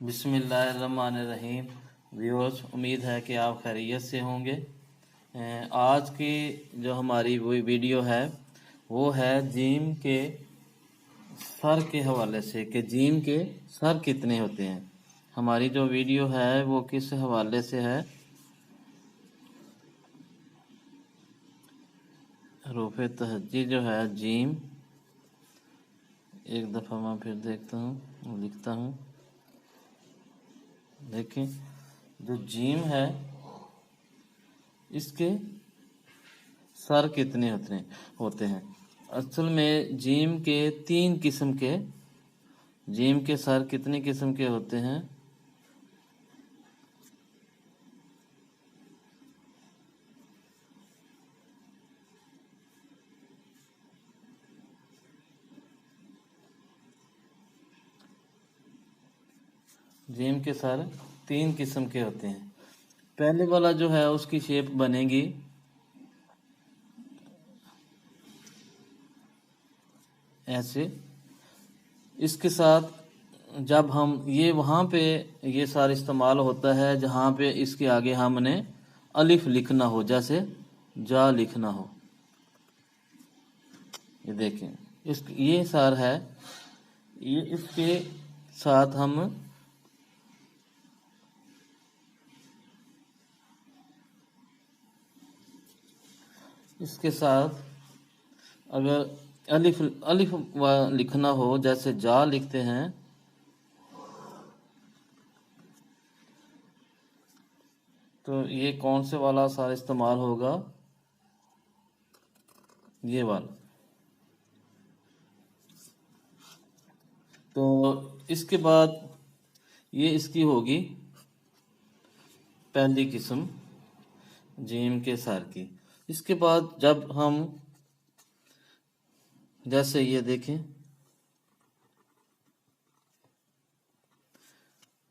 बिस्मिल्लाहिर्रहमानिर्रहीम। व्यूअर्स, उम्मीद है कि आप खैरियत से होंगे। आज की जो हमारी वो वीडियो है वो है जिम के सर के हवाले से कि जिम के सर कितने होते हैं। हमारी जो वीडियो है वो किस हवाले से है, रूफ़ तहज्जी जो है जिम, एक दफ़ा मैं फिर देखता हूँ, लिखता हूँ। देखिए, जो जिम है इसके सर कितने होते हैं। असल में जिम के 3 किस्म के जिम के सर कितने किस्म के होते हैं। जिम के सर 3 किस्म के होते हैं। पहले वाला जो है उसकी शेप बनेगी ऐसे। इसके साथ जब हम ये वहाँ पे ये सर इस्तेमाल होता है जहाँ पे इसके आगे हमने अलिफ लिखना हो, जैसे जा लिखना हो। ये देखें, ये सर है, ये इसके साथ हम इसके साथ अगर अलिफ अलिफ लिखना हो, जैसे जा लिखते हैं, तो ये कौन से वाला सर इस्तेमाल होगा, ये वाला। तो इसके बाद ये इसकी होगी पहली किस्म जिम के सर की। इसके बाद जब हम जैसे ये देखें,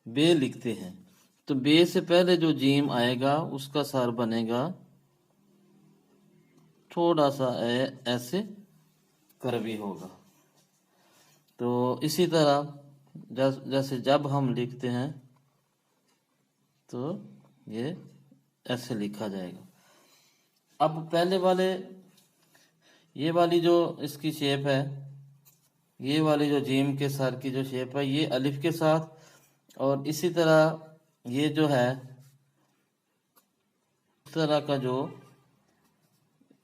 बे लिखते हैं, तो बे से पहले जो जिम आएगा उसका सर बनेगा थोड़ा सा ऐसे कर्वी होगा। तो इसी तरह जैसे जब हम लिखते हैं तो ये ऐसे लिखा जाएगा। अब पहले वाले ये वाली जो इसकी शेप है, ये वाली जो जिम के सर की जो शेप है, ये अलिफ के साथ, और इसी तरह ये जो है इस तरह का जो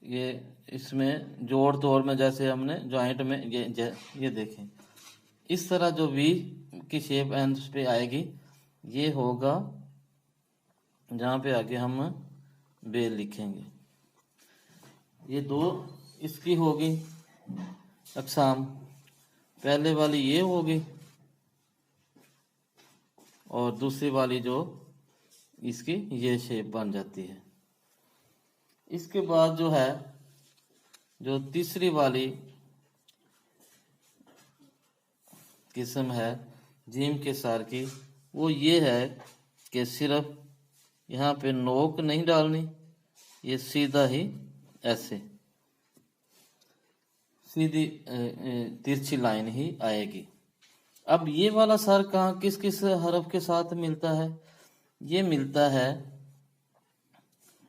ये इसमें जोड़ तोड़ में जैसे हमने जॉइंट में ये देखें, इस तरह जो वी की शेप एंड पे आएगी, ये होगा जहाँ पे आगे हम बे लिखेंगे। ये दो इसकी होगी अकसाम, पहले वाली ये होगी और दूसरी वाली जो इसकी ये शेप बन जाती है। इसके बाद जो है जो तीसरी वाली किस्म है जिम के सर की, वो ये है कि सिर्फ यहाँ पे नोक नहीं डालनी, ये सीधा ही ऐसे सीधी तिरछी लाइन ही आएगी। अब ये वाला सर कहाँ किस किस हरफ के साथ मिलता है, ये मिलता है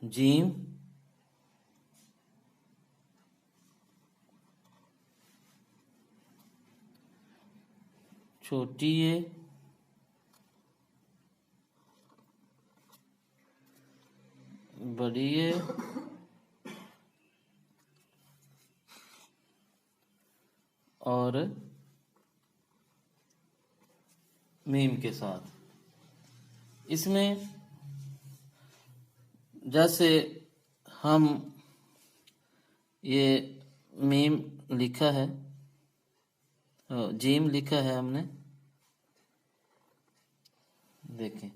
जीम, छोटी ये, बड़ी ये, और मीम के साथ। इसमें जैसे हम ये मीम लिखा है, जीम लिखा है हमने, देखें,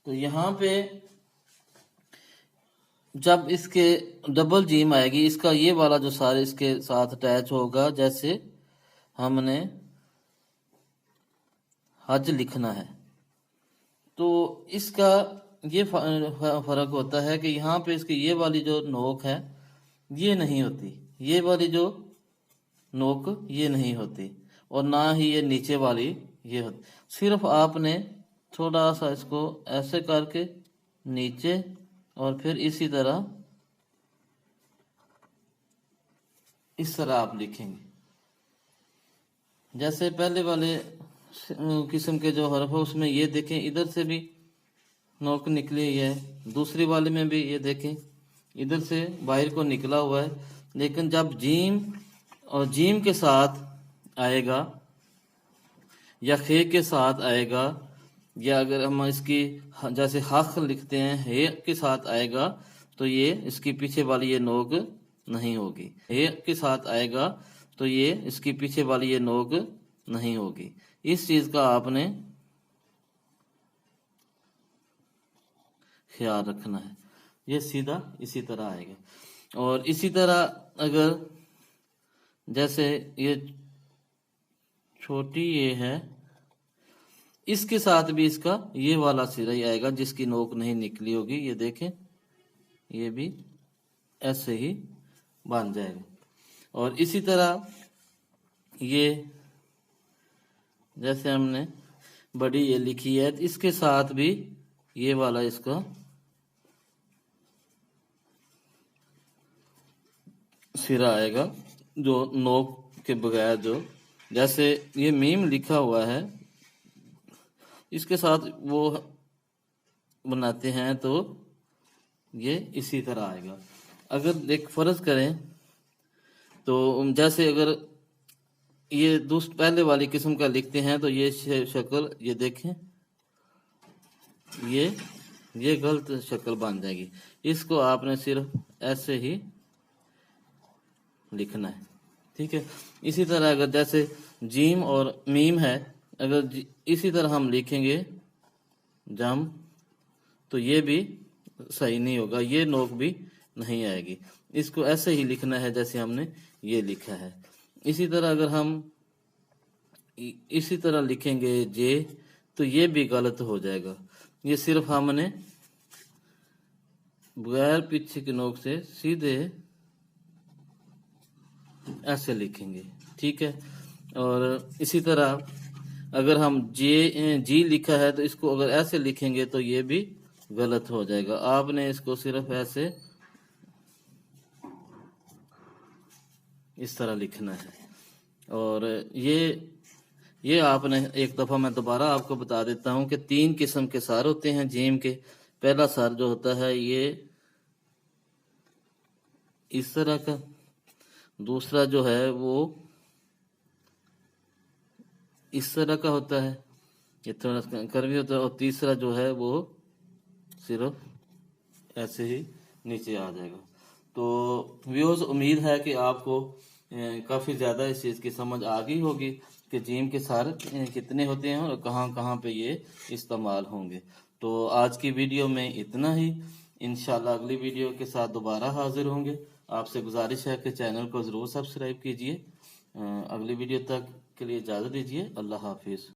तो यहाँ पे जब इसके डबल जीम आएगी, इसका ये वाला जो सारे इसके साथ अटैच होगा, जैसे हमने हज लिखना है, तो इसका ये फर्क होता है कि यहाँ पे इसकी ये वाली जो नोक है ये नहीं होती, ये वाली जो नोक ये नहीं होती, और ना ही ये नीचे वाली ये होती। सिर्फ आपने थोड़ा सा इसको ऐसे करके नीचे, और फिर इसी तरह इस तरह आप लिखेंगे। जैसे पहले वाले किस्म के जो हरफ है उसमें ये देखें इधर से भी नोक निकली है, दूसरी वाले में भी ये देखें इधर से बाहर को निकला हुआ है। लेकिन जब जीम और जीम के साथ आएगा या खे के साथ आएगा, या अगर हम इसकी जैसे हक लिखते हैं हे के साथ आएगा, तो ये इसकी पीछे वाली ये नोक नहीं होगी। हे के साथ आएगा तो ये इसकी पीछे वाली ये नोक नहीं होगी। इस चीज का आपने ख्याल रखना है। ये सीधा इसी तरह आएगा। और इसी तरह अगर जैसे ये छोटी ये है, इसके साथ भी इसका ये वाला सिरा ही आएगा जिसकी नोक नहीं निकली होगी। ये देखें ये भी ऐसे ही बन जाएगा। और इसी तरह ये जैसे हमने बड़ी ये लिखी है, तो इसके साथ भी ये वाला इसका सिरा आएगा जो नोक के बगैर, जो जैसे ये मीम लिखा हुआ है इसके साथ वो बनाते हैं तो ये इसी तरह आएगा। अगर एक फर्ज करें तो जैसे अगर ये पहले वाली किस्म का लिखते हैं तो ये शक्ल ये देखें ये गलत शक्ल बन जाएगी। इसको आपने सिर्फ ऐसे ही लिखना है, ठीक है। इसी तरह अगर जैसे जीम और मीम है, अगर इसी तरह हम लिखेंगे जम, तो ये भी सही नहीं होगा, ये नोक भी नहीं आएगी। इसको ऐसे ही लिखना है जैसे हमने ये लिखा है। इसी तरह अगर हम इसी तरह लिखेंगे जे, तो ये भी गलत हो जाएगा। ये सिर्फ हमने बगैर पीछे की नोक से सीधे ऐसे लिखेंगे, ठीक है। और इसी तरह अगर हम जी लिखा है तो इसको अगर ऐसे लिखेंगे तो ये भी गलत हो जाएगा। आपने इसको सिर्फ ऐसे इस तरह लिखना है। और ये आपने एक दफा मैं दोबारा आपको बता देता हूं कि 3 किस्म के सार होते हैं जीम के। पहला सार जो होता है ये इस तरह का, दूसरा जो है वो इस तरह का होता है, ये थोड़ा कर्वी होता है, और तीसरा जो है वो सिर्फ ऐसे ही नीचे आ जाएगा। तो व्यूअर्स, उम्मीद है कि आपको काफी ज्यादा इस चीज की समझ आ गई होगी कि जीम के सार कितने होते हैं और कहाँ कहाँ पे ये इस्तेमाल होंगे। तो आज की वीडियो में इतना ही। इंशाल्लाह अगली वीडियो के साथ दोबारा हाजिर होंगे। आपसे गुजारिश है कि चैनल को जरूर सब्सक्राइब कीजिए। अगली वीडियो तक के लिए इजाजत दीजिए। अल्लाह हाफिज।